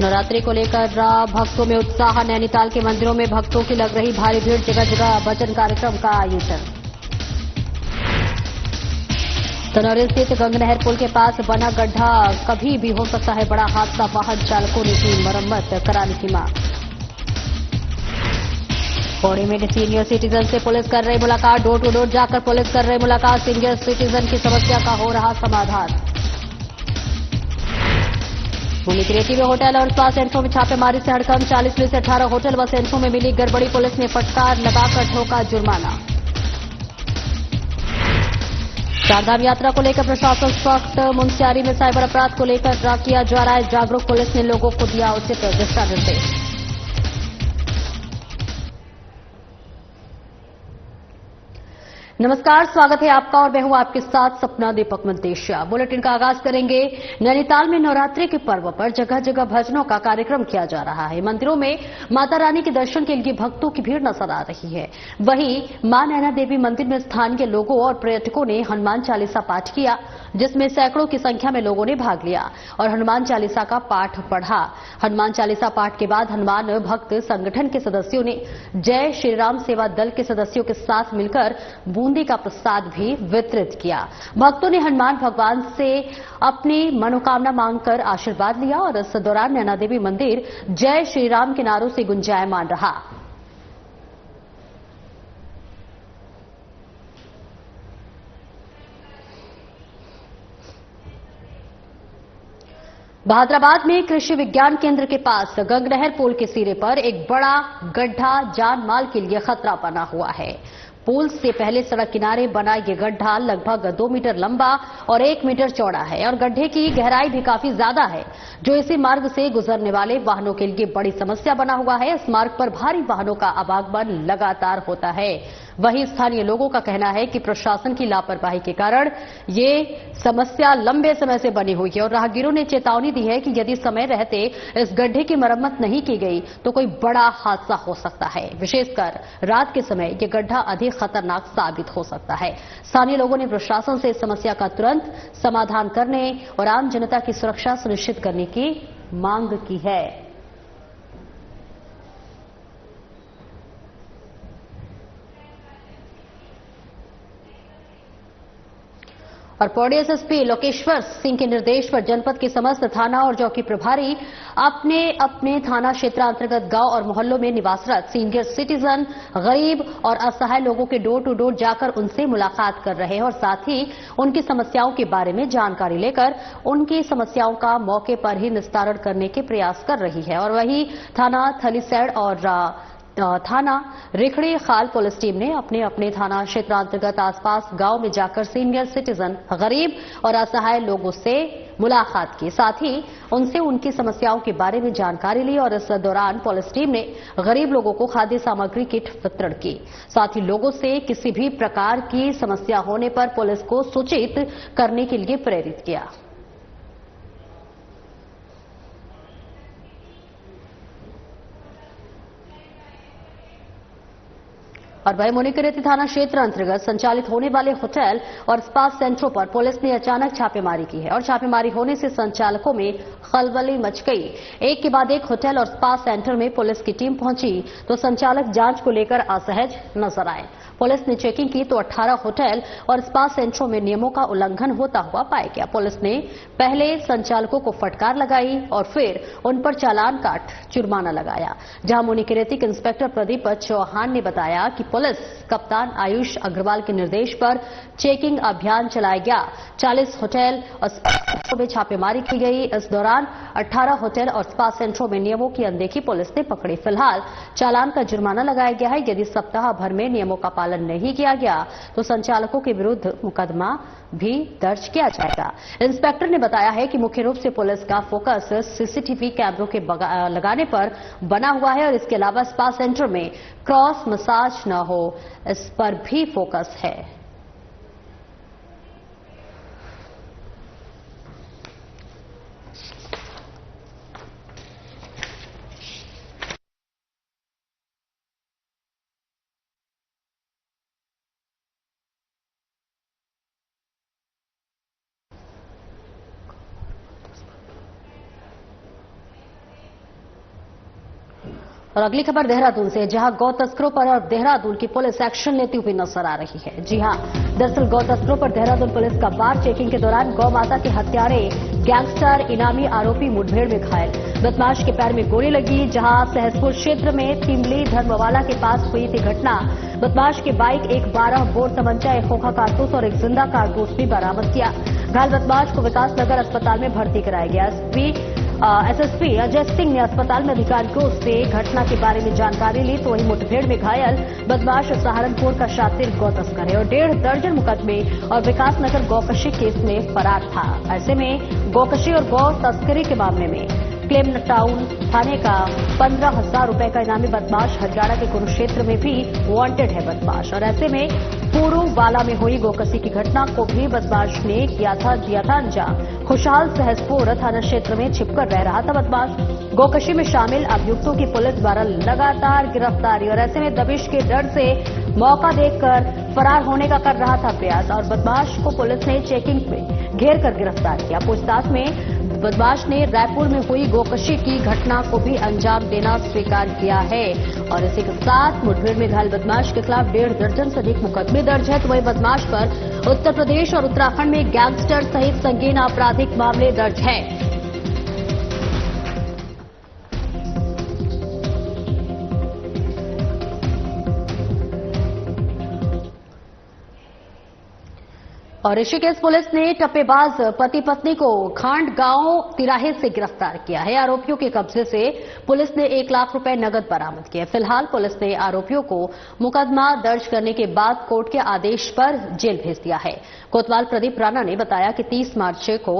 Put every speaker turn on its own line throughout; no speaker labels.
नवरात्रि को लेकर भक्तों में उत्साह। नैनीताल के मंदिरों में भक्तों की लग रही भारी भीड़। जगह जगह भजन कार्यक्रम का आयोजन। तनौरी स्थित गंगनहर पुल के पास बना गड्ढा, कभी भी हो सकता है बड़ा हादसा। वाहन चालकों ने की मरम्मत कराने की मांग। पौड़ी में सीनियर सिटीजन से पुलिस कर रही मुलाकात। डोर टू डोर जाकर पुलिस कर रही मुलाकात। सीनियर सिटीजन की समस्या का हो रहा समाधान। मुनिकरेती में होटल और स्पा सेंटरों में छापेमारी से हड़कंप। 40 में से 18 होटल व सेंटरों में मिली गड़बड़ी। पुलिस ने फटकार लगाकर ठोका जुर्माना। चारधाम यात्रा को लेकर प्रशासन सख्त। मुंशियारी में साइबर अपराध को लेकर किया जा रहा है जागरूक। पुलिस ने लोगों को दिया उचित दिशा निर्देश। नमस्कार, स्वागत है आपका और मैं हूं आपके साथ सपना दीपक मंदेशिया। बुलेटिन का आगाज करेंगे। नैनीताल में नवरात्रि के पर्व पर जगह जगह भजनों का कार्यक्रम किया जा रहा है। मंदिरों में माता रानी के दर्शन के लिए भक्तों की भीड़ नजर आ रही है। वहीं मां नैना देवी मंदिर में स्थानीय लोगों और पर्यटकों ने हनुमान चालीसा पाठ किया, जिसमें सैकड़ों की संख्या में लोगों ने भाग लिया और हनुमान चालीसा का पाठ पढ़ा। हनुमान चालीसा पाठ के बाद हनुमान भक्त संगठन के सदस्यों ने जय श्री राम सेवा दल के सदस्यों के साथ मिलकर बूंदी का प्रसाद भी वितरित किया। भक्तों ने हनुमान भगवान से अपनी मनोकामना मांगकर आशीर्वाद लिया और इस दौरान नैना देवी मंदिर जय श्री राम के नारों से गुंजायमान रहा। बहादुराबाद में कृषि विज्ञान केंद्र के पास गंगनहर पुल के सिरे पर एक बड़ा गड्ढा जान माल के लिए खतरा बना हुआ है। पुल से पहले सड़क किनारे बना ये गड्ढा लगभग 2 मीटर लंबा और 1 मीटर चौड़ा है और गड्ढे की गहराई भी काफी ज्यादा है, जो इसी मार्ग से गुजरने वाले वाहनों के लिए बड़ी समस्या बना हुआ है। इस मार्ग पर भारी वाहनों का आवागमन लगातार होता है। वहीं स्थानीय लोगों का कहना है कि प्रशासन की लापरवाही के कारण ये समस्या लंबे समय से बनी हुई है और राहगीरों ने चेतावनी दी है कि यदि समय रहते इस गड्ढे की मरम्मत नहीं की गई तो कोई बड़ा हादसा हो सकता है। विशेषकर रात के समय ये गड्ढा अधिक खतरनाक साबित हो सकता है। स्थानीय लोगों ने प्रशासन से इस समस्या का तुरंत समाधान करने और आम जनता की सुरक्षा सुनिश्चित करने की मांग की है। और पौड़ी एसएसपी लोकेश्वर सिंह के निर्देश पर जनपद के समस्त थाना और चौकी प्रभारी अपने अपने थाना क्षेत्र अंतर्गत गांव और मोहल्लों में निवासरत सीनियर सिटीजन, गरीब और असहाय लोगों के डोर टू डोर जाकर उनसे मुलाकात कर रहे हैं और साथ ही उनकी समस्याओं के बारे में जानकारी लेकर उनकी समस्याओं का मौके पर ही निस्तारण करने के प्रयास कर रही है। और वहीं थाना थलीसैड़ और थाना रिखड़ी खाल पुलिस टीम ने अपने अपने थाना क्षेत्र अंतर्गत आसपास गांव में जाकर सीनियर सिटीजन, गरीब और असहाय लोगों से मुलाकात की, साथ ही उनसे उनकी समस्याओं के बारे में जानकारी ली। और इस दौरान पुलिस टीम ने गरीब लोगों को खाद्य सामग्री किट वितरण की, साथ ही लोगों से किसी भी प्रकार की समस्या होने पर पुलिस को सूचित करने के लिए प्रेरित किया। और वही मुनिकरेती थाना क्षेत्र अंतर्गत संचालित होने वाले होटल और स्पा सेंटरों पर पुलिस ने अचानक छापेमारी की है और छापेमारी होने से संचालकों में खलबली मच गई। एक के बाद एक होटल और स्पा सेंटर में पुलिस की टीम पहुंची तो संचालक जांच को लेकर असहज नजर आए। पुलिस ने चेकिंग की तो 18 होटल और स्पा सेंटरों में नियमों का उल्लंघन होता हुआ पाया गया। पुलिस ने पहले संचालकों को फटकार लगाई और फिर उन पर चालान काट जुर्माना लगाया। जहां मुनिकरेती के इंस्पेक्टर प्रदीप चौहान ने बताया कि पुलिस कप्तान आयुष अग्रवाल के निर्देश पर चेकिंग अभियान चलाया गया। 40 होटल और स्पा सेंटरों में छापेमारी की गई। इस दौरान 18 होटल और स्पा सेंटरों में नियमों की अनदेखी पुलिस ने पकड़ी। फिलहाल चालान का जुर्माना लगाया गया है। यदि सप्ताह भर में नियमों का पालन नहीं किया गया तो संचालकों के विरुद्ध मुकदमा भी दर्ज किया जाएगा। इंस्पेक्टर ने बताया है कि मुख्य रूप से पुलिस का फोकस सीसीटीवी कैमरों के लगाने पर बना हुआ है और इसके अलावा स्पा सेंटर में क्रॉस मसाज न हो, इस पर भी फोकस है। और अगली खबर देहरादून से, जहां गौ तस्करों पर अब देहरादून की पुलिस एक्शन लेती हुई नजर आ रही है। जी हां, दरअसल गौ तस्करों पर देहरादून पुलिस का बार चेकिंग के दौरान गौ माता के हत्यारे गैंगस्टर इनामी आरोपी मुठभेड़ में घायल। बदमाश के पैर में गोली लगी। जहां सहसपुर क्षेत्र में तिमली धर्मवाला के पास हुई थी घटना। बदमाश की बाइक, एक 12 बोर तमंचा, एक खोखा कारतूस और एक जिंदा कारतूस भी बरामद किया। घायल बदमाश को विकासनगर अस्पताल में भर्ती कराया गया। एसएसपी अजय सिंह ने अस्पताल में अधिकारियों से घटना के बारे में जानकारी ली, तो वहीं मुठभेड़ में घायल बदमाश सहारनपुर का शातिर गौ तस्कर है और 1.5 दर्जन मुकदमे और विकासनगर गौकशी केस में फरार था। ऐसे में गौकशी और गौ तस्करी के मामले में क्लेम टाउन थाने का 15,000 रुपए का इनामी बदमाश हरियाणा के कुरुक्षेत्र में भी वांटेड है बदमाश। और ऐसे में पुरूवाला में हुई गोकसी की घटना को भी बदमाश ने दिया था अंजाम। खुशहाल सहसपुर थाना क्षेत्र में छिपकर रह रहा था बदमाश। गोकशी में शामिल अभियुक्तों की पुलिस द्वारा लगातार गिरफ्तारी और ऐसे में दबिश के डर से मौका देखकर फरार होने का कर रहा था प्रयास और बदमाश को पुलिस ने चेकिंग में घेर कर गिरफ्तार किया। पूछताछ में बदमाश ने रायपुर में हुई गोकशी की घटना को भी अंजाम देना स्वीकार किया है। और इसी के साथ मुठभेड़ में घायल बदमाश के खिलाफ 1.5 दर्जन से अधिक मुकदमे दर्ज है, तो वही बदमाश पर उत्तर प्रदेश और उत्तराखंड में गैंगस्टर सहित संगीन आपराधिक मामले दर्ज है। और ऋषिकेश पुलिस ने टप्पेबाज पति पत्नी को खांड गांव तिराहे से गिरफ्तार किया है। आरोपियों के कब्जे से पुलिस ने 1 लाख रुपए नकद बरामद किए। फिलहाल पुलिस ने आरोपियों को मुकदमा दर्ज करने के बाद कोर्ट के आदेश पर जेल भेज दिया है। कोतवाल प्रदीप राणा ने बताया कि 30 मार्च को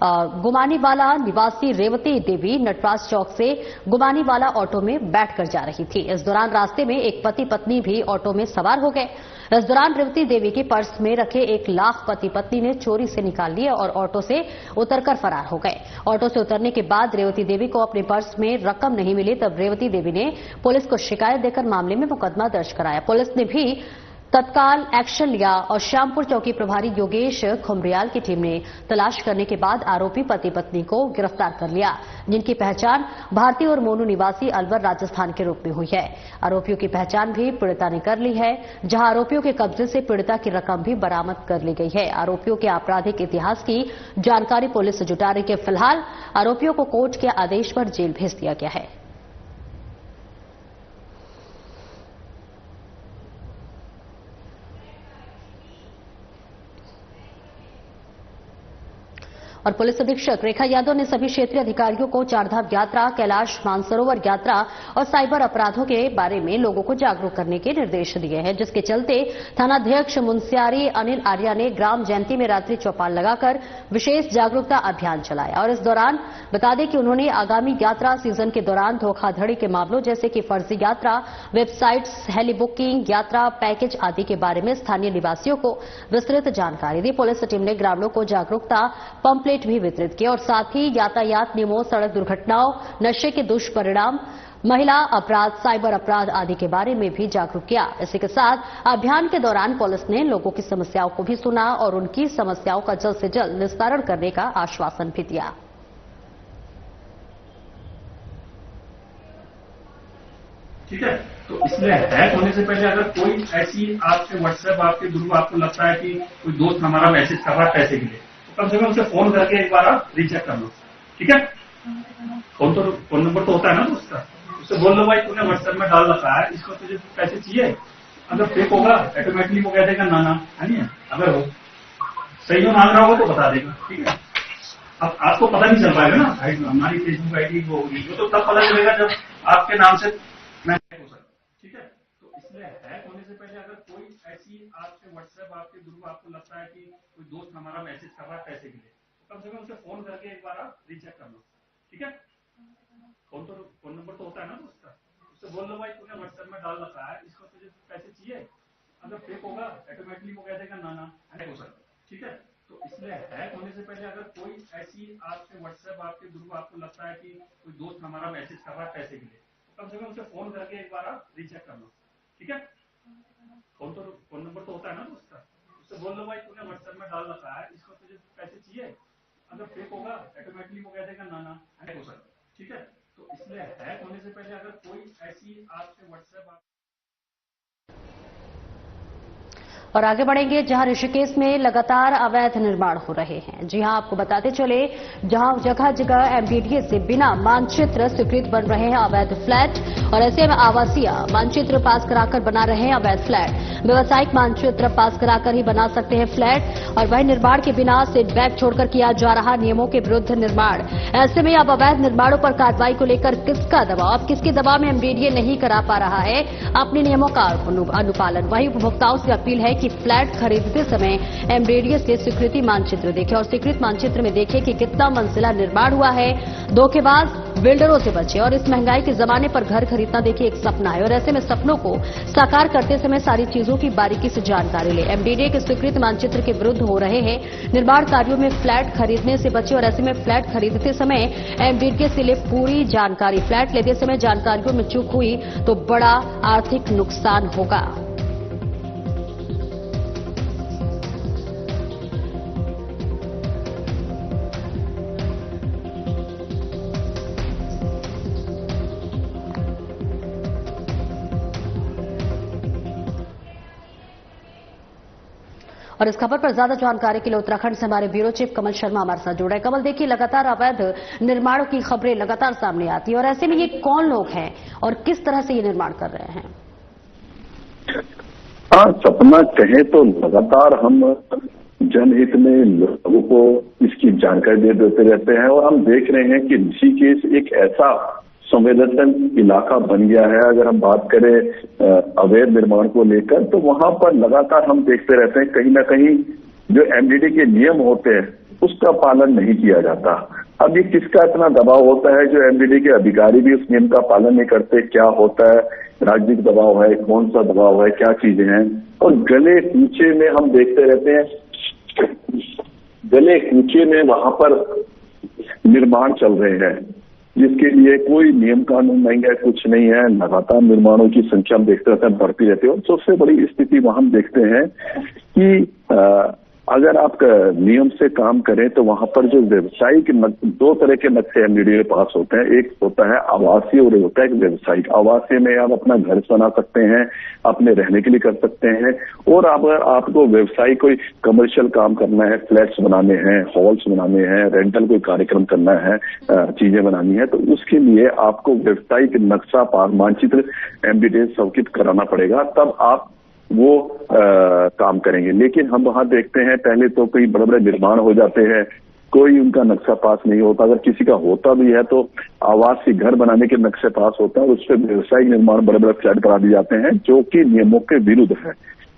गुमानीवाला निवासी रेवती देवी नटराज चौक से गुमानीवाला ऑटो में बैठकर जा रही थी। इस दौरान रास्ते में एक पति पत्नी भी ऑटो में सवार हो गए। इस दौरान रेवती देवी के पर्स में रखे 1 लाख पति पत्नी ने चोरी से निकाल लिए और ऑटो से उतरकर फरार हो गए। ऑटो से उतरने के बाद रेवती देवी को अपने पर्स में रकम नहीं मिली, तब रेवती देवी ने पुलिस को शिकायत देकर मामले में मुकदमा दर्ज कराया। पुलिस ने भी तत्काल एक्शन लिया और श्यामपुर चौकी प्रभारी योगेश खुमरियाल की टीम ने तलाश करने के बाद आरोपी पति पत्नी को गिरफ्तार कर लिया, जिनकी पहचान भारतीय और मोनू निवासी अलवर राजस्थान के रूप में हुई है। आरोपियों की पहचान भी पीड़िता ने कर ली है, जहां आरोपियों के कब्जे से पीड़िता की रकम भी बरामद कर ली गई है। आरोपियों के आपराधिक इतिहास की जानकारी पुलिस जुटा रही है। फिलहाल आरोपियों को कोर्ट के आदेश पर जेल भेज दिया गया है। और पुलिस अधीक्षक रेखा यादव ने सभी क्षेत्रीय अधिकारियों को चारधाम यात्रा, कैलाश मानसरोवर यात्रा और साइबर अपराधों के बारे में लोगों को जागरूक करने के निर्देश दिए हैं, जिसके चलते थानाध्यक्ष मुंसियारी अनिल आर्या ने ग्राम जयंती में रात्रि चौपाल लगाकर विशेष जागरूकता अभियान चलाया। और इस दौरान बता दें कि उन्होंने आगामी यात्रा सीजन के दौरान धोखाधड़ी के मामलों जैसे कि फर्जी यात्रा, वेबसाइट्स, हेली बुकिंग, यात्रा पैकेज आदि के बारे में स्थानीय निवासियों को विस्तृत जानकारी दी। पुलिस टीम ने ग्रामीणों को जागरूकता पंपलेट भी वितरित किए और साथ ही यातायात नियमों, सड़क दुर्घटनाओं, नशे के दुष्परिणाम, महिला अपराध, साइबर अपराध आदि के बारे में भी जागरूक किया। इसी के साथ अभियान के दौरान पुलिस ने लोगों की समस्याओं को भी सुना और उनकी समस्याओं का जल्द से जल्द निस्तारण करने का आश्वासन भी दिया।
ठीक है, तो इसमें हैक होने से पहले अगर कोई ऐसी आपके व्हाट्सएप, आपके ग्रुप आपको लगता है कि कोई दोस्त हमारा मैसेज कर रहा है पैसे के लिए, तो कम से कम उसे फोन करके एक बार आप रीचेक कर लो। ठीक है, फोन नंबर तो होता है ना दोस्त का, उससे बोल लो भाई तूने व्हाट्सएप में डाल रखा है, इसको तुझे पैसे चाहिए। अगर फेक होगा ऑटोमेटिकली वो कह देगा ना ना, है नहीं। अगर हो सही हो मांग रहा होगा तो बता देगा। ठीक है, अब आपको पता नहीं चल पाएगा ना हमारी फेसबुक आईडी वो होगी, तो तब पता चलेगा जब आपके नाम से मैसेज हो सकता। ठीक है, तो इसलिए हैक होने से पहले अगर कोई ऐसी आपके व्हाट्सएप, आपके ग्रुप आपको लगता है कि कोई दोस्त हमारा मैसेज कर रहा है पैसे के लिए, तो कम से कम उसे फोन करके एक बार आप रीचेक कर लो। ठीक है, फोन नंबर तो होता है ना दोस्त का, उससे बोल लो भाई तूने व्हाट्सएप में डाल रखा है, इसको तुझे पैसे चाहिए। अगर फेक होगा ऑटोमेटिकली वो कह देगा ना ना, हैक हो सकता। ठीक है, तो इसलिए हैक होने से पहले अगर कोई ऐसी आपके व्हाट्सएप, आपके ग्रुप आपको लगता है कि कोई दोस्त हमारा मैसेज कर रहा है पैसे के लिए, तो कम से कम उसे फोन करके एक बार आप रीचेक कर लो। ठीक है, फोन नंबर तो होता है ना दोस्त का, उससे बोल लो भाई तूने व्हाट्सएप में डाल रखा है, इसको तुझे पैसे चाहिए। अगर फेक होगा ऑटोमेटिकली वो कह देगा ना ना, हैक हो सकता। ठीक है, तो इसलिए हैक होने से पहले अगर कोई ऐसी
और आगे बढ़ेंगे जहां ऋषिकेश में लगातार अवैध निर्माण हो रहे हैं। जी हां, आपको बताते चले जहां जगह जगह एमडीडीए से बिना मानचित्र स्वीकृत बन रहे हैं अवैध फ्लैट और ऐसे में आवासीय मानचित्र पास कराकर बना रहे हैं अवैध फ्लैट। व्यावसायिक मानचित्र पास कराकर ही बना सकते हैं फ्लैट और वही निर्माण के बिना सेटबैक छोड़कर किया जा रहा नियमों के विरुद्ध निर्माण। ऐसे में अब अवैध निर्माणों पर कार्रवाई को लेकर किसका दबाव, अब किसके दबाव में एमडीडीए नहीं करा पा रहा है अपने नियमों का अनुपालन। वही उपभोक्ताओं से अपील है कि फ्लैट खरीदते समय एमडीडीए से स्वीकृति मानचित्र देखें और स्वीकृत मानचित्र में देखें कि कितना मंजिला निर्माण हुआ है। धोखेबाज बिल्डरों से बचे और इस महंगाई के जमाने पर घर खरीदना देखिए एक सपना है और ऐसे में सपनों को साकार करते समय सारी चीजों की बारीकी से जानकारी ले। एमडीडीए के स्वीकृत मानचित्र के विरुद्ध हो रहे हैं निर्माण कार्यों में फ्लैट खरीदने से बचे और ऐसे में फ्लैट खरीदते समय एमडीडीए से ले पूरी जानकारी। फ्लैट लेते समय जानकारियों में चूक हुई तो बड़ा आर्थिक नुकसान होगा। और इस खबर पर ज्यादा जानकारी के लिए उत्तराखंड से हमारे ब्यूरो चीफ कमल शर्मा हमारे साथ जुड़े हैं। कमल, देखिए लगातार अवैध निर्माणों की खबरें लगातार सामने आती है और ऐसे में ये कौन लोग हैं और किस तरह से ये निर्माण कर रहे हैं?
हाँ, सपना कहें तो लगातार हम जनहित में लोगों को इसकी जानकारी देते रहते हैं और हम देख रहे हैं कि ऋषिकेश एक ऐसा संवेदनशील इलाका बन गया है। अगर हम बात करें अवैध निर्माण को लेकर तो वहां पर लगातार हम देखते रहते हैं कहीं ना कहीं जो एमडीडीए के नियम होते हैं उसका पालन नहीं किया जाता। अब ये किसका इतना दबाव होता है जो एमडीडीए के अधिकारी भी उस नियम का पालन नहीं करते? क्या होता है? राजनीतिक दबाव है, कौन सा दबाव है, क्या चीजें हैं? और गले कूचे में हम देखते रहते हैं, गले कूचे में वहां पर निर्माण चल रहे हैं जिसके लिए कोई नियम कानून नहीं है, कुछ नहीं है। लगातार निर्माणों की संख्या हम देखते रहते हैं बढ़ती रहती है और सबसे बड़ी स्थिति वहां हम देखते हैं कि अगर आप नियम से काम करें तो वहां पर जो व्यवसायिक दो तरह के नक्शे एमडीडीए के पास होते हैं। एक होता है आवासीय और एक होता है व्यवसायिक। आवासीय में आप अपना घर बना सकते हैं, अपने रहने के लिए कर सकते हैं और आपको व्यवसायिक कोई कमर्शियल काम करना है, फ्लैट्स बनाने हैं, हॉल्स बनाने हैं, रेंटल कोई कार्यक्रम करना है, चीजें बनानी है, तो उसके लिए आपको व्यवसायिक नक्शा पास मानचित्र एमडीडीए स्वीकृत कराना पड़ेगा, तब आप वो काम करेंगे। लेकिन हम वहां देखते हैं पहले तो कोई बड़े बड़े निर्माण हो जाते हैं, कोई उनका नक्शा पास नहीं होता। अगर किसी का होता भी है तो आवासीय घर बनाने के नक्शे पास होता है और उस पर व्यवसायिक निर्माण बड़े बड़े फ्लैट करा दिए जाते हैं जो कि नियमों के विरुद्ध है।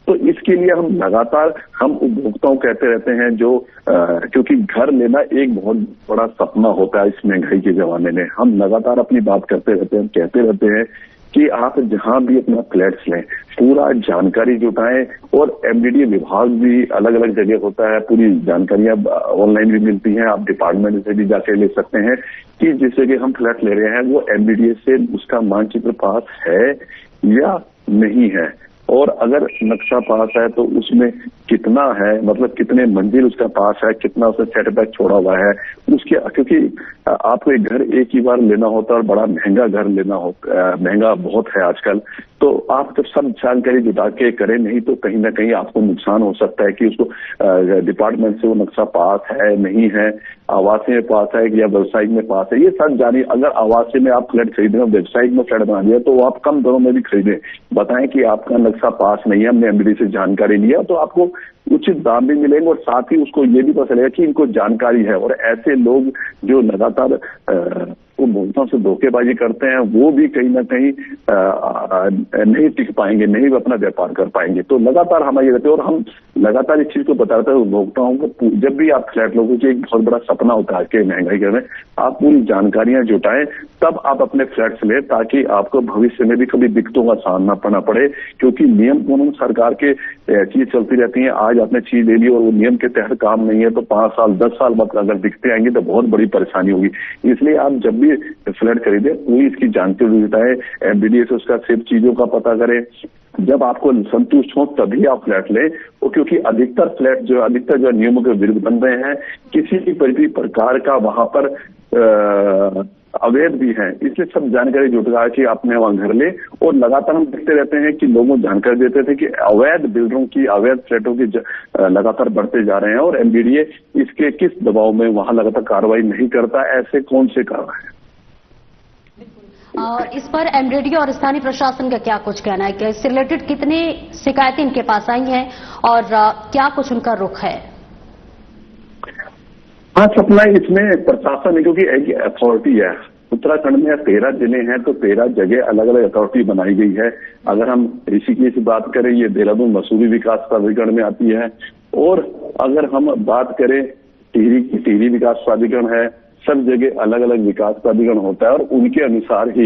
तो इसके लिए हम लगातार हम उपभोक्ताओं कहते रहते हैं जो क्योंकि घर लेना एक बहुत बड़ा सपना होता है इस महंगाई के जमाने में। हम लगातार अपनी बात करते रहते हैं, कहते रहते हैं कि आप जहां भी अपना फ्लैट्स लें पूरा जानकारी जुटाएं और एमडीडीए विभाग भी अलग अलग जगह होता है, पूरी जानकारियां ऑनलाइन भी मिलती हैं, आप डिपार्टमेंट से भी जाके ले सकते हैं कि जिससे कि हम फ्लैट ले रहे हैं वो एमडीडीए से उसका मानचित्र पास है या नहीं है और अगर नक्शा पास है तो उसमें कितना है, मतलब कितने मंजिल उसका पास है, कितना उसने सेटबैक छोड़ा हुआ है उसके, क्योंकि आपको एक घर एक ही बार लेना होता है और बड़ा महंगा घर लेना होता, महंगा बहुत है आजकल। तो आप जब सब जानकारी जुटा के करें नहीं तो कहीं ना कहीं आपको नुकसान हो सकता है कि उसको डिपार्टमेंट से वो नक्शा पास है नहीं है, आवासीय में पास है या व्यवसायिक में पास है, ये सब जानिए। अगर आवासीय में आप फ्लैट खरीदें और व्यवसायिक में फ्लैट बना दिया तो आप कम दरों में भी खरीदें, बताएं कि आपका नक्शा पास नहीं है, हमने एमडीडीए से जानकारी लिया, तो आपको उचित दाम भी मिलेंगे और साथ ही उसको ये भी पता चलेगा कि इनको जानकारी है। और ऐसे लोग जो लगातार उपभोक्ताओं से धोखेबाजी करते हैं वो भी कहीं ना कहीं नहीं टिक पाएंगे, नहीं अपना व्यापार कर पाएंगे। तो लगातार हमारे रहते हैं और हम लगातार इस चीज को बताते हैं उपभोक्ताओं को। जब भी आप फ्लैट लोगों की एक बहुत बड़ा सपना होता है कि महंगाई के में आप पूरी जानकारियां जुटाएं तब आप अपने फ्लैट्स लें ताकि आपको भविष्य में भी कभी दिक्कतों का सामना करना पड़े, क्योंकि नियम कानून सरकार के चीज चलती रहती है। आज आपने चीज ले ली और वो नियम के तहत काम नहीं है तो 5 साल 10 साल बाद अगर दिक्कतें आएंगी तो बहुत बड़ी परेशानी होगी। इसलिए आप जब भी फ्लैट खरीदे पूरी इसकी जानकारी जुटाएं, एमडीडीए से उसका सिर्फ चीजों का पता करें, जब आपको संतुष्ट हो तभी आप फ्लैट लें। और क्योंकि अधिकतर नियमों के विरुद्ध बन रहे हैं, किसी भी प्रकार का वहां पर अवैध भी हैं, इसलिए सब जानकारी जुटा के अपने वहां घर ले। और लगातार हम देखते रहते हैं कि लोगों को जानकारी देते थे कि अवैध बिल्डरों की, अवैध फ्लैटों की लगातार बढ़ते जा रहे हैं और एमडीडीए इसके किस दबाव में वहां लगातार कार्रवाई नहीं करता, ऐसे कौन से कारण है।
इस पर एमडीडीए और स्थानीय प्रशासन का क्या कुछ कहना है कि इससे रिलेटेड कितनी शिकायतें इनके पास आई हैं और क्या कुछ उनका रुख है?
हाँ सपना, इसमें प्रशासन है क्योंकि एक अथॉरिटी है। उत्तराखंड में 13 जिले हैं तो 13 जगह अलग अलग अथॉरिटी बनाई गई है। अगर हम ऋषिकेश की बात करें, ये देहरादून मसूरी विकास प्राधिकरण में आती है। और अगर हम बात करें टिहरी की, टिहरी विकास प्राधिकरण है। सब जगह अलग अलग विकास प्राधिकरण होता है और उनके अनुसार ही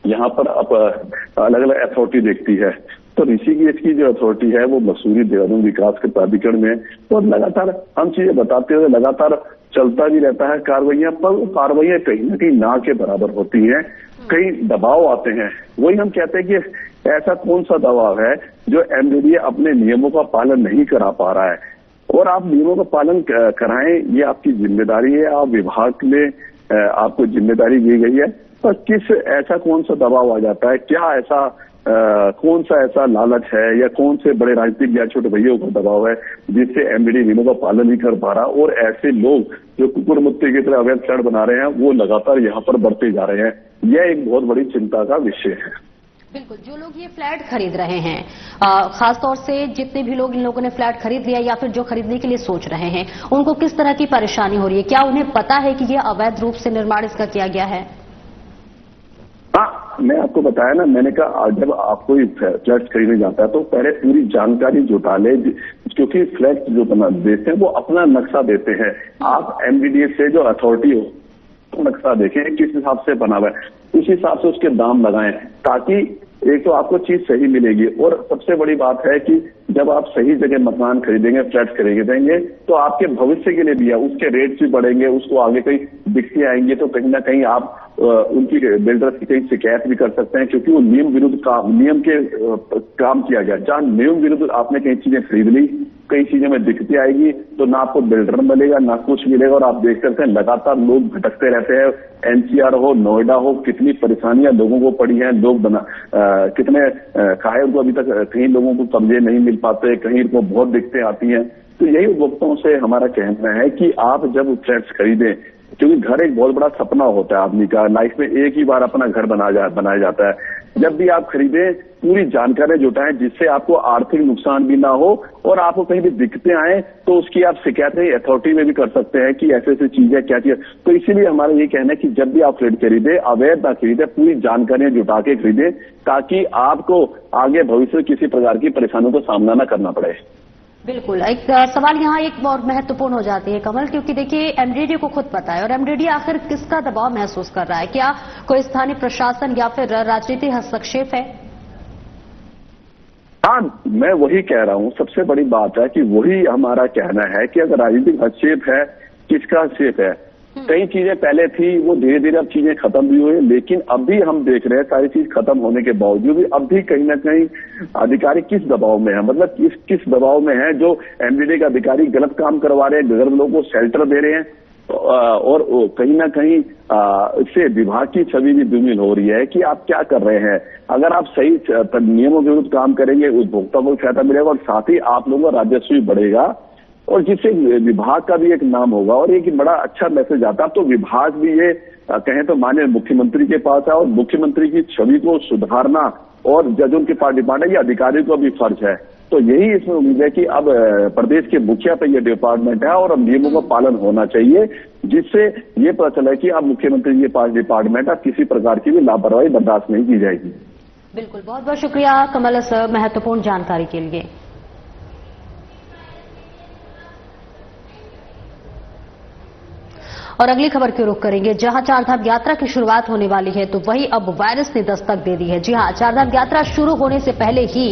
यहाँ पर अलग अलग अथॉरिटी देखती है। तो ऋषिकेश की जो अथॉरिटी है वो मसूरी देहरादून विकास के प्राधिकरण में, और लगातार हम चीजें बताते हुए लगातार चलता भी रहता है कार्रवाइयां, पर वो कार्रवाइयां कहीं ना कहीं ना के बराबर होती हैं। कई दबाव आते हैं, वही हम कहते हैं कि ऐसा कौन सा दबाव है जो एमडीडीए अपने नियमों का पालन नहीं करा पा रहा है। और आप नियमों का पालन कराएं, ये आपकी जिम्मेदारी है। आप विभाग में आपको जिम्मेदारी दी गई है, पर किस ऐसा कौन सा दबाव आ जाता है, क्या ऐसा कौन सा ऐसा लालच है या कौन से बड़े राजनीतिक या छोटे भैयों का दबाव है जिससे एमडीडीए नियमों का पालन नहीं कर पा रहा। और ऐसे लोग जो कुकुर मुत्ते की तरह अवैध फ्लैट बना रहे हैं वो लगातार यहाँ पर बढ़ते जा रहे हैं। यह एक बहुत बड़ी चिंता का विषय है।
बिल्कुल, जो लोग ये फ्लैट खरीद रहे हैं, खासतौर से जितने भी लोग इन लोगों ने फ्लैट खरीद लिया या फिर जो खरीदने के लिए सोच रहे हैं, उनको किस तरह की परेशानी हो रही है? क्या उन्हें पता है कि ये अवैध रूप से निर्माण इसका किया गया है?
हाँ, मैं आपको बताया ना, मैंने कहा जब आप कोई फ्लैट खरीदने जाता है तो पहले पूरी जानकारी जुटा ले, क्योंकि फ्लैट जो बना देते हैं वो अपना नक्शा देते हैं। आप एमडीडीए से जो अथॉरिटी हो तो नक्शा देखें किस हिसाब से बना हुआ है, उस हिसाब से उसके दाम लगाएं, ताकि एक तो आपको चीज सही मिलेगी। और सबसे बड़ी बात है कि जब आप सही जगह मकान खरीदेंगे, फ्लैट खरीदेंगे तो आपके भविष्य के लिए भी है, उसके रेट भी बढ़ेंगे, उसको आगे कहीं दिक्कतें आएंगी तो कहीं ना कहीं आप उनकी बिल्डर्स की कहीं शिकायत भी कर सकते हैं, क्योंकि वो नियम विरुद्ध नियम के काम किया गया। जहां नियम विरुद्ध आपने कई चीजें खरीद ली, कई चीजों में दिक्कतें आएगी तो ना आपको बिल्डर मिलेगा ना कुछ मिलेगा। और आप देख सकते हैं लगातार लोग भटकते रहते हैं, एनसीआर हो, नोएडा हो, कितनी परेशानियां लोगों को पड़ी हैं। लोग कितने खाए, उनको अभी तक कहीं लोगों को कमरे नहीं मिल पाते, कहीं उनको बहुत दिक्कतें आती हैं। तो यही उपभोक्ताओं से हमारा कहना है कि आप जब फ्लैट्स खरीदें, क्योंकि घर एक बहुत बड़ा सपना होता है आदमी का, लाइफ में एक ही बार अपना घर बनाया जाता है। जब भी आप खरीदें पूरी जानकारी जुटाएं जिससे आपको आर्थिक नुकसान भी ना हो, और आपको कहीं भी दिक्कतें आए तो उसकी आप शिकायतें अथॉरिटी में भी कर सकते हैं कि ऐसे ऐसी चीजें क्या चीज। तो इसीलिए हमारा ये कहना है कि जब भी आप फ्लैट खरीदें अवैध ना खरीदें, पूरी जानकारियां जुटा के खरीदें, ताकि आपको आगे भविष्य में किसी प्रकार की परेशानियों का सामना न करना पड़े।
बिल्कुल, एक सवाल यहाँ एक और महत्वपूर्ण हो जाती है कमल, क्योंकि देखिए एमडीडीए को खुद पता है, और एमडीडीए आखिर किसका दबाव महसूस कर रहा है? क्या कोई स्थानीय प्रशासन या फिर राजनीतिक हस्तक्षेप है?
हाँ, मैं वही कह रहा हूँ, सबसे बड़ी बात है कि वही हमारा कहना है कि अगर राजनीतिक हस्तक्षेप है, किसका हस्तक्षेप है? कई चीजें पहले थी, वो धीरे धीरे अब चीजें खत्म भी हुई, लेकिन अब भी हम देख रहे हैं सारी चीज खत्म होने के बावजूद भी अब भी कहीं ना कहीं अधिकारी किस दबाव में है, मतलब किस दबाव में है जो एमडीडीए के अधिकारी गलत काम करवा रहे हैं, गलत लोगों को शेल्टर दे रहे हैं, और कहीं ना कहीं इससे विभाग की छवि भी धूमिल हो रही है कि आप क्या कर रहे हैं। अगर आप सही नियमों के विरुद्ध काम करेंगे, उपभोक्ता को फायदा मिलेगा और साथ ही आप लोगों का राजस्व भी बढ़ेगा, और जिससे विभाग का भी एक नाम होगा और एक बड़ा अच्छा मैसेज आता। तो विभाग भी ये कहें तो माननीय मुख्यमंत्री के पास है, और मुख्यमंत्री की छवि को सुधारना और जजों के पास डिपार्टमेंट है, ये अधिकारियों का भी फर्ज है। तो यही इसमें उम्मीद है कि अब प्रदेश के मुखिया पे ये डिपार्टमेंट है और अब नियमों का पालन होना चाहिए, जिससे ये पता चला कि अब मुख्यमंत्री के पास डिपार्टमेंट है, किसी प्रकार की भी लापरवाही बर्दाश्त नहीं की जाएगी।
बिल्कुल, बहुत बहुत शुक्रिया कमल इस महत्वपूर्ण जानकारी के लिए। और अगली खबर की रुख करेंगे, जहां चारधाम यात्रा की शुरुआत होने वाली है तो वहीं अब वायरस ने दस्तक दे दी है। जी हां, चारधाम यात्रा शुरू होने से पहले ही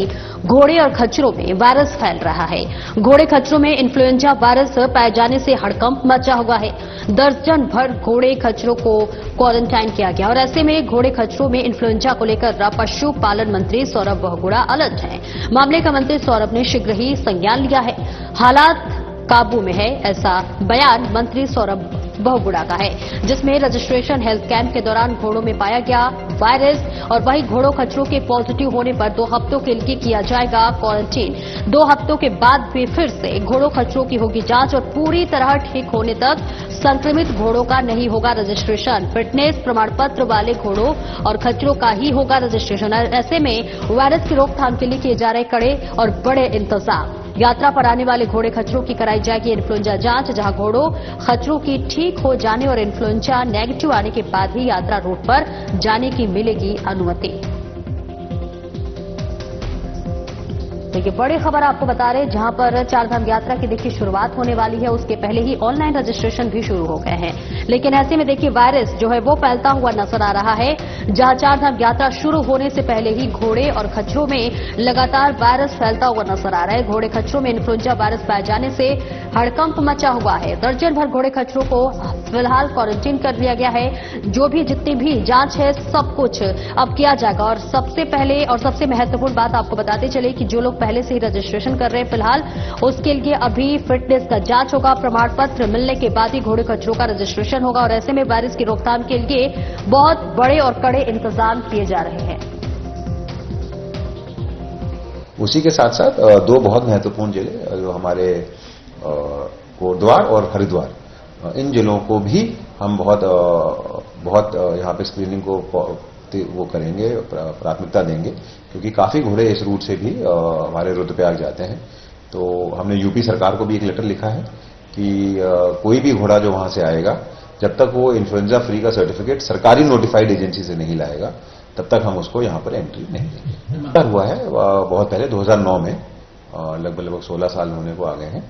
घोड़े और खच्चरों में वायरस फैल रहा है। घोड़े खच्चरों में इन्फ्लुएंजा वायरस पाए जाने से हड़कंप मचा हुआ है। दर्जन भर घोड़े खच्चरों को क्वारंटाइन किया गया, और ऐसे में घोड़े खच्चरों में इन्फ्लुएंजा को लेकर पशुपालन मंत्री सौरभ बहुगुणा अलर्ट हैं। मामले का मंत्री सौरभ ने शीघ्र ही संज्ञान लिया है। हालात काबू में है, ऐसा बयान मंत्री सौरभ बहुगुणा का है, जिसमें रजिस्ट्रेशन हेल्थ कैंप के दौरान घोड़ों में पाया गया वायरस और वहीं घोड़ों खच्चरों के पॉजिटिव होने पर 2 हफ्तों के लिए किया जाएगा क्वारंटीन। 2 हफ्तों के बाद भी फिर से घोड़ों खच्चरों की होगी जांच और पूरी तरह ठीक होने तक संक्रमित घोड़ों का नहीं होगा रजिस्ट्रेशन। फिटनेस प्रमाण पत्र वाले घोड़ों और खच्चरों का ही होगा रजिस्ट्रेशन। ऐसे में वायरस की रोकथाम के लिए किए जा रहे कड़े और बड़े इंतजाम। यात्रा पर आने वाले घोड़े खच्चरों की कराई जाएगी इन्फ्लुएंजा जांच, जहां घोड़ों खच्चरों की ठीक हो जाने और इन्फ्लुएंजा नेगेटिव आने के बाद ही यात्रा रूट पर जाने की मिलेगी अनुमति। देखिए, बड़ी खबर आपको बता रहे, जहां पर चारधाम यात्रा की देखिए शुरुआत होने वाली है, उसके पहले ही ऑनलाइन रजिस्ट्रेशन भी शुरू हो गए हैं। लेकिन ऐसे में देखिए वायरस जो है वो फैलता हुआ नजर आ रहा है, जहां चारधाम यात्रा शुरू होने से पहले ही घोड़े और खच्चरों में लगातार वायरस फैलता हुआ नजर आ रहा है। घोड़े खच्चरों में इन्फ्लुएंजा वायरस पाए जाने से हड़कंप मचा हुआ है। दर्जन भर घोड़े खच्चरों को फिलहाल क्वारंटीन कर दिया गया है। जो भी जितनी भी जांच है सब कुछ अब किया जाएगा। और सबसे पहले और सबसे महत्वपूर्ण बात आपको बताते चले कि जो लोग पहले से ही रजिस्ट्रेशन कर रहे हैं फिलहाल, उसके लिए अभी फिटनेस का जांच होगा। प्रमाण पत्र मिलने के बाद ही घोड़े खच्चरों का रजिस्ट्रेशन होगा और ऐसे में वायरस की रोकथाम के लिए बहुत बड़े और कड़े इंतजाम किए जा रहे हैं।
उसी के साथ साथ 2 बहुत महत्वपूर्ण जिले जो हमारे कोटद्वार और हरिद्वार, इन जिलों को भी हम बहुत यहाँ पे स्क्रीनिंग को वो करेंगे, प्राथमिकता देंगे, क्योंकि काफी घोड़े इस रूट से भी हमारे रुद्रप्रयाग जाते हैं। तो हमने यूपी सरकार को भी एक लेटर लिखा है कि कोई भी घोड़ा जो वहां से आएगा, जब तक वो इन्फ्लुएंजा फ्री का सर्टिफिकेट सरकारी नोटिफाइड एजेंसी से नहीं लाएगा, तब तक हम उसको यहां पर एंट्री नहीं देंगे। हुआ है बहुत पहले 2009 में, लगभग 16 साल होने को आ गए हैं।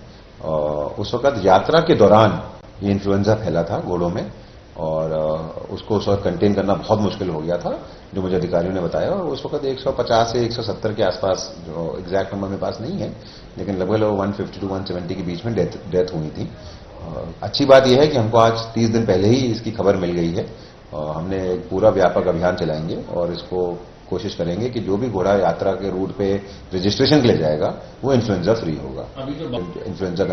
उस वक्त यात्रा के दौरान ये इन्फ्लुएंजा फैला था घोड़ों में और उसको उस वक्त कंटेन करना बहुत मुश्किल हो गया था, जो मुझे अधिकारियों ने बताया। और उस वक्त 150 से 170 के आसपास, जो एग्जैक्ट नंबर मेरे पास नहीं है, लेकिन लगभग 150 टू 170 के बीच में डेथ हुई थी। अच्छी बात यह है कि हमको आज 30 दिन पहले ही इसकी खबर मिल गई है। हमने एक पूरा व्यापक अभियान चलाएंगे और इसको कोशिश करेंगे कि जो भी घोड़ा यात्रा के रूट पे रजिस्ट्रेशन के लिए जाएगा वो इन्फ्लुएंजा फ्री होगा। अभी जो इन्फ्लुएंजा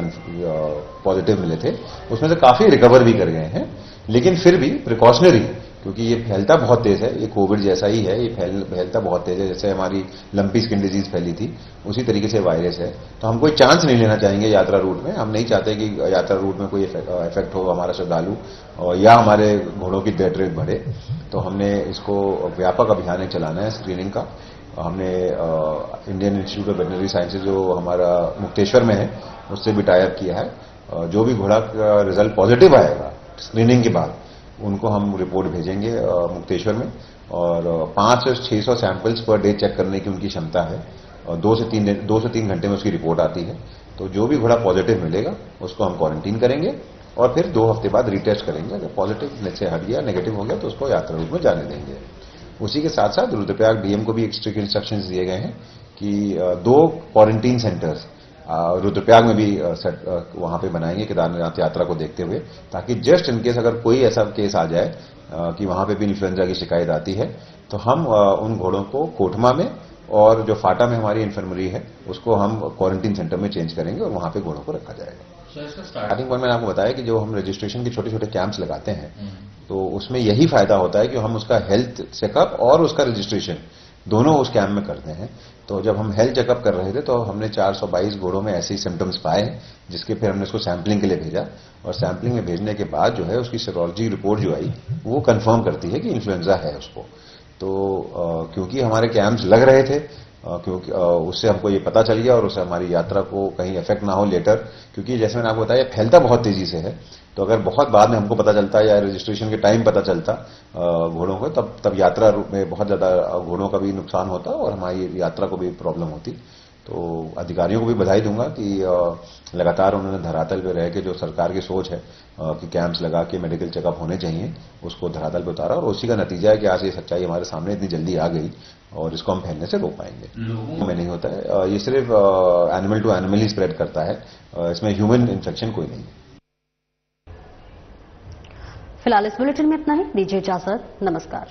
पॉजिटिव मिले थे उसमें से काफी रिकवर भी कर गए हैं, लेकिन फिर भी प्रिकॉशनरी, क्योंकि ये फैलता बहुत तेज है, ये कोविड जैसा ही है, ये फैलता बहुत तेज है। जैसे हमारी लंपी स्किन डिजीज फैली थी, उसी तरीके से वायरस है। तो हम कोई चांस नहीं लेना चाहेंगे यात्रा रूट में। हम नहीं चाहते कि यात्रा रूट में कोई इफेक्ट हो हमारा श्रद्धालु या हमारे घोड़ों की डेथ रेट बढ़े। तो हमने इसको व्यापक अभियान चलाना है स्क्रीनिंग का। हमने Indian institute of veterinary sciences जो हमारा मुक्तेश्वर में है, उससे भी टाई अप किया है। जो भी घोड़ा का रिजल्ट पॉजिटिव आएगा स्क्रीनिंग के बाद, उनको हम रिपोर्ट भेजेंगे मुक्तेश्वर में, और 500 से 600 सैंपल्स पर डे चेक करने की उनकी क्षमता है। और 2 से 3 घंटे में उसकी रिपोर्ट आती है। तो जो भी घोड़ा पॉजिटिव मिलेगा उसको हम क्वारंटीन करेंगे और फिर 2 हफ्ते बाद रीटेस्ट करेंगे। अगर पॉजिटिव से हट गया, नेगेटिव हो गया, तो उसको यात्रा रूट में जाने देंगे। उसी के साथ साथ रुद्रप्रयाग डीएम को भी एक स्ट्रिक्ट इंस्ट्रक्शंस दिए गए हैं कि 2 क्वारंटीन सेंटर्स रुद्रप्रयाग में भी वहां पे बनाएंगे केदारनाथ यात्रा को देखते हुए, ताकि जस्ट इनकेस अगर कोई ऐसा केस आ जाए कि वहां पे भी इन्फ्लुएंजा की शिकायत आती है, तो हम उन घोड़ों को कोटमा में और जो फाटा में हमारी इन्फर्मरी है उसको हम क्वारंटीन सेंटर में चेंज करेंगे और वहां पे घोड़ों को रखा जाएगा। स्टार्टिंग पॉइंट मैंने आपको बताया कि जो हम रजिस्ट्रेशन के छोटे छोटे कैंप्स लगाते हैं, तो उसमें यही फायदा होता है कि हम उसका हेल्थ चेकअप और उसका रजिस्ट्रेशन दोनों उस कैंप में करते हैं। तो जब हम हेल्थ चेकअप कर रहे थे तो हमने 422 घोड़ों में ऐसे ही सिम्टम्स पाए, जिसके फिर हमने उसको सैंपलिंग के लिए भेजा, और सैंपलिंग में भेजने के बाद जो है उसकी सीरोलॉजी रिपोर्ट जो आई वो कंफर्म करती है कि इन्फ्लुएंजा है उसको। तो क्योंकि हमारे कैंप्स लग रहे थे, क्योंकि उससे हमको ये पता चल गया और उससे हमारी यात्रा को कहीं इफेक्ट ना हो लेटर, क्योंकि जैसे मैंने आपको बताया फैलता बहुत तेजी से है। तो अगर बहुत बाद में हमको पता चलता या रजिस्ट्रेशन के टाइम पता चलता घोड़ों को, तब यात्रा में बहुत ज्यादा घोड़ों का भी नुकसान होता और हमारी यात्रा को भी प्रॉब्लम होती। तो अधिकारियों को भी बधाई दूंगा कि लगातार उन्होंने धरातल पे रह के जो सरकार की सोच है कि कैंप्स लगा के मेडिकल चेकअप होने चाहिए, उसको धरातल पे उतारा, और उसी का नतीजा है कि आज ये सच्चाई हमारे सामने इतनी जल्दी आ गई और इसको हम फैलने से रोक पाएंगे। में नहीं होता है, ये सिर्फ एनिमल टू एनिमल ही स्प्रेड करता है, इसमें ह्यूमन इन्फेक्शन कोई नहीं है।
फिलहाल इस बुलेटिन में इतना ही। दीजिए इजाजत, नमस्कार।